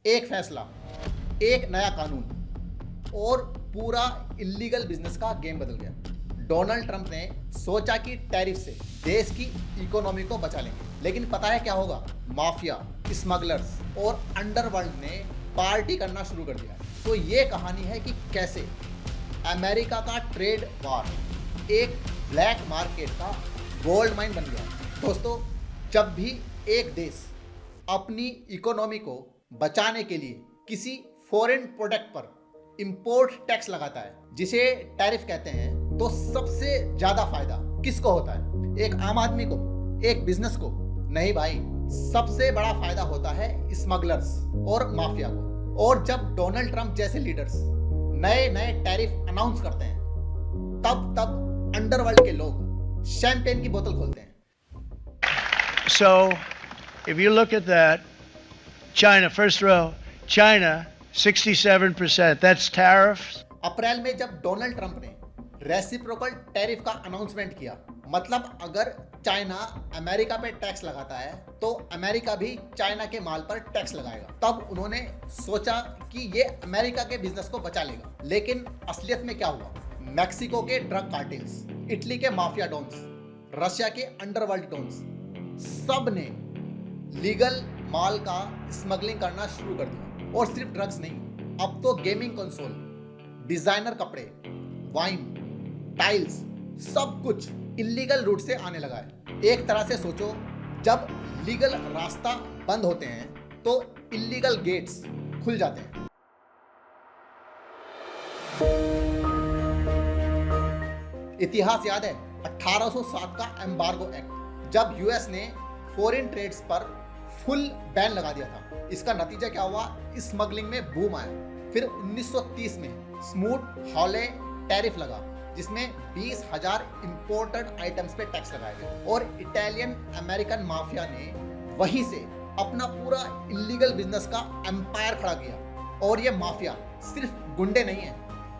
एक फैसला, एक नया कानून और पूरा इलीगल बिजनेस का गेम बदल गया। डोनाल्ड ट्रंप ने सोचा कि टैरिफ से देश की इकोनॉमी को बचा लेंगे, लेकिन पता है क्या होगा? माफिया, स्मगलर्स और अंडरवर्ल्ड ने पार्टी करना शुरू कर दिया। तो ये कहानी है कि कैसे अमेरिका का ट्रेड वार एक ब्लैक मार्केट का गोल्ड माइन बन गया। दोस्तों, जब भी एक देश अपनी इकोनॉमी को बचाने के लिए किसी फॉरेन प्रोडक्ट पर इंपोर्ट टैक्स लगाता है, जिसे टैरिफ कहते हैं, तो सबसे ज्यादा फायदा किसको होता है? एक आम आदमी को? एक बिजनेस को? नहीं भाई, सबसे बड़ा फायदा होता है स्मगलर्स और माफिया को। और जब डोनाल्ड ट्रंप जैसे लीडर्स नए नए टैरिफ अनाउंस करते हैं, तब अंडरवर्ल्ड के लोग शैंपेन की बोतल खोलते हैं। So, if you look at that, China, first row, China, 67%. That's tariffs. अप्रैल में जब डोनाल्ड ट्रंप ने रेसिप्रोकल टैरिफ का अनाउंसमेंट किया, मतलब अगर चाइना अमेरिका पे टैक्स लगाता है तो अमेरिका भी चाइना के माल पर टैक्स लगाएगा, तब उन्होंने सोचा कि ये अमेरिका के बिजनेस को बचा लेगा। लेकिन असलियत में क्या हुआ? मैक्सिको के ड्रग कार्टेल्स, इटली के माफिया डॉन्स, रशिया के अंडरवर्ल्ड डॉन्स, सब ने लीगल माल का स्मगलिंग करना शुरू कर दिया। और सिर्फ ड्रग्स नहीं, अब तो गेमिंग कंसोल, डिजाइनर कपड़े, वाइन, टाइल्स, सब कुछ इलीगल रूट से आने लगा है। एक तरह से सोचो, जब लीगल रास्ता बंद होते हैं तो इलीगल गेट्स खुल जाते हैं। इतिहास याद है 1807 का एम्बार्गो एक्ट, जब यूएस ने फॉरेन ट्रेड्स पर फुल बैन लगा दिया था। इसका नतीजा क्या हुआ? स्मगलिंग में बूम आया। फिर 1930 में स्मूथ हॉले टैरिफ लगा, जिसमें 20,000 इंपोर्टेड आइटम्स पे टैक्स लगाया गया। और इटालियन अमेरिकन माफिया ने वहीं से अपना पूरा इलीगल बिजनेस का एम्पायर खड़ा किया। और ये माफिया सिर्फ गुंडे नहीं है,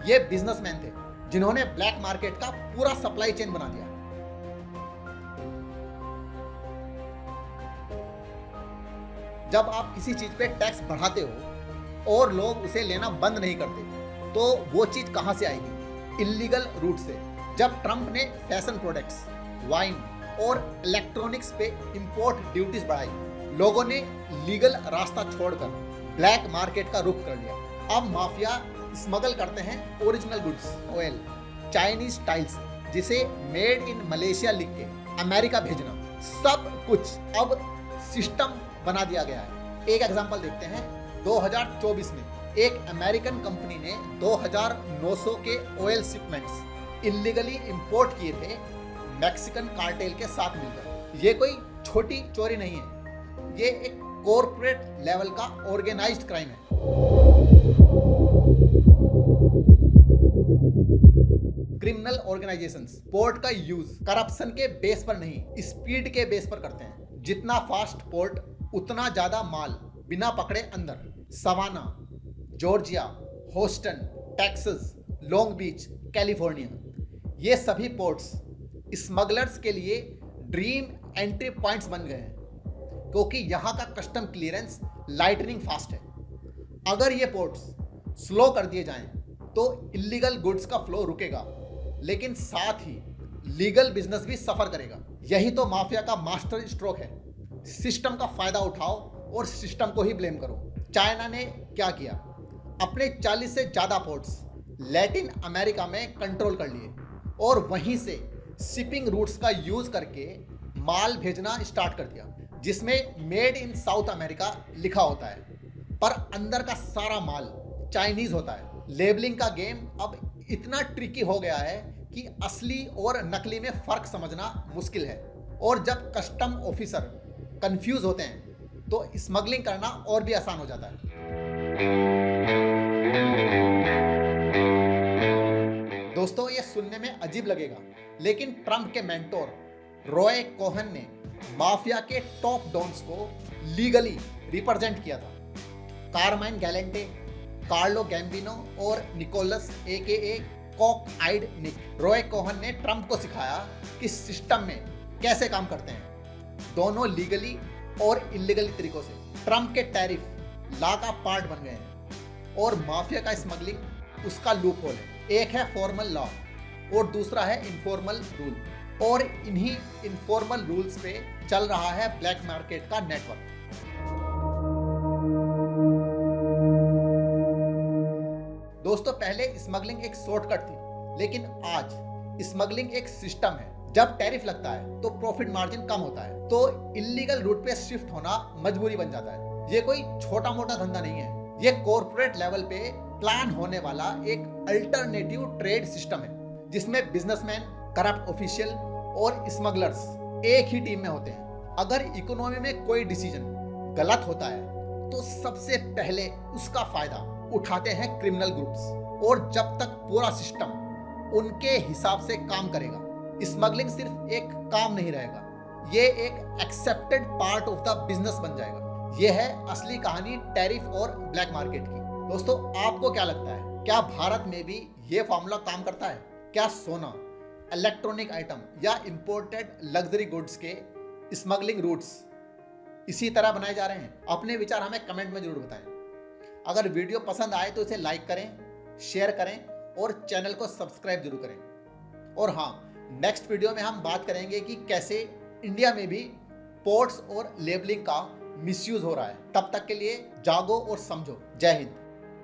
ये बिजनेसमैन थे जिन्होंने ब्लैक मार्केट का पूरा सप्लाई चेन बना दिया। जब आप किसी चीज पे टैक्स बढ़ाते हो और लोग उसे लेना बंद नहीं करते, तो वो चीज कहां से आएगी? इलीगल रूट से। जब ट्रंप ने फैशन प्रोडक्ट्स, वाइन और इलेक्ट्रॉनिक्स पे इंपोर्ट ड्यूटीज बढ़ाई, लोगों ने लीगल रास्ता छोड़कर ब्लैक मार्केट का रुख कर लिया। अब माफिया स्मगल करते हैं original goods, oil, Chinese tiles, जिसे मेड इन मलेशिया लिख के अमेरिका भेजना, सब कुछ अब सिस्टम बना दिया गया है। एक एग्जांपल देखते हैं। 2024 में एक अमेरिकन कंपनी ने 2,900 के ऑयल शिपमेंट्स इलीगली इंपोर्ट किए थे मैक्सिकन कार्टेल के साथ मिलकर। ये कोई छोटी चोरी नहीं है, ये एक कॉर्पोरेट लेवल का ऑर्गेनाइज्ड क्राइम है। क्रिमिनल ऑर्गेनाइजेशंस पोर्ट का यूज करप्शन के बेस पर नहीं, स्पीड के बेस पर करते हैं। जितना फास्ट पोर्ट, उतना ज्यादा माल बिना पकड़े अंदर। Savanna, Georgia, होस्टन, Texas, Long Beach, California, ये सभी पोर्ट्स स्मगलर्स के लिए ड्रीम एंट्री पॉइंट्स बन गए हैं, क्योंकि यहाँ का कस्टम क्लियरेंस लाइटनिंग फास्ट है। अगर ये पोर्ट्स स्लो कर दिए जाएं तो इलीगल गुड्स का फ्लो रुकेगा, लेकिन साथ ही लीगल बिजनेस भी सफर करेगा। यही तो माफिया का मास्टर स्ट्रोक है। सिस्टम का फायदा उठाओ और सिस्टम को ही ब्लेम करो। चाइना ने क्या किया? अपने 40 से ज्यादा पोर्ट्स लैटिन अमेरिका में कंट्रोल कर लिए और वहीं से शिपिंग रूट्स का यूज करके माल भेजना स्टार्ट कर दिया, जिसमें मेड इन साउथ अमेरिका लिखा होता है, पर अंदर का सारा माल चाइनीज होता है। लेबलिंग का गेम अब इतना ट्रिकी हो गया है कि असली और नकली में फर्क समझना मुश्किल है। और जब कस्टम ऑफिसर कंफ्यूज होते हैं तो स्मगलिंग करना और भी आसान हो जाता है। दोस्तों, ये सुनने में अजीब लगेगा, लेकिन ट्रंप के मेंटोर रॉय कोहन ने माफिया के टॉप डॉन्स को लीगली रिप्रेजेंट किया था। कार्माइन गैलेंटे, कार्लो गैम्बिनो और निकोलस एकेए कॉक आइड निक। रॉय कोहन ने ट्रंप को सिखाया कि सिस्टम में कैसे काम करते हैं, दोनों लीगली और इलीगली तरीकों से। ट्रंप के टैरिफ लॉ का पार्ट बन गए हैं और माफिया का स्मगलिंग उसका लूप होल है। एक है फॉर्मल लॉ और दूसरा है इनफॉर्मल रूल, और इन्हीं इनफॉर्मल रूल्स पे चल रहा है ब्लैक मार्केट का नेटवर्क। दोस्तों, पहले स्मगलिंग एक शॉर्टकट थी, लेकिन आज स्मगलिंग एक सिस्टम है। जब टैरिफ लगता है तो प्रॉफिट मार्जिन कम होता है, तो इलीगल रूट पे शिफ्ट होना मजबूरी बन जाता है। ये कोई छोटा मोटा धंधा नहीं है, ये कॉर्पोरेट लेवल पे प्लान होने वाला एक अल्टरनेटिव ट्रेड सिस्टम है, जिसमें बिजनेसमैन, करप्ट ऑफिशियल और स्मगलर्स एक ही टीम में होते हैं। अगर इकोनॉमी में कोई डिसीजन गलत होता है तो सबसे पहले उसका फायदा उठाते हैं क्रिमिनल ग्रुप्स, और जब तक पूरा सिस्टम उनके हिसाब से काम करेगा, स्मगलिंग सिर्फ एक काम नहीं रहेगा, ये एक accepted part of the business बन जाएगा। ये है असली कहानी टैरिफ और ब्लैक मार्केट की। दोस्तों, आपको क्या लगता है, क्या भारत में भी ये फॉर्मूला काम करता है? क्या सोना, इलेक्ट्रॉनिक आइटम या इंपोर्टेड लग्जरी गुड्स के स्मगलिंग रूट्स इसी तरह बनाए जा रहे हैं? अपने विचार हमें कमेंट में जरूर बताएं। अगर वीडियो पसंद आए तो इसे लाइक करें, शेयर करें और चैनल को सब्सक्राइब जरूर करें। और हाँ, नेक्स्ट वीडियो में हम बात करेंगे कि कैसे इंडिया में भी पोर्ट्स और लेबलिंग का मिसयूज हो रहा है। तब तक के लिए जागो और समझो। जय हिंद।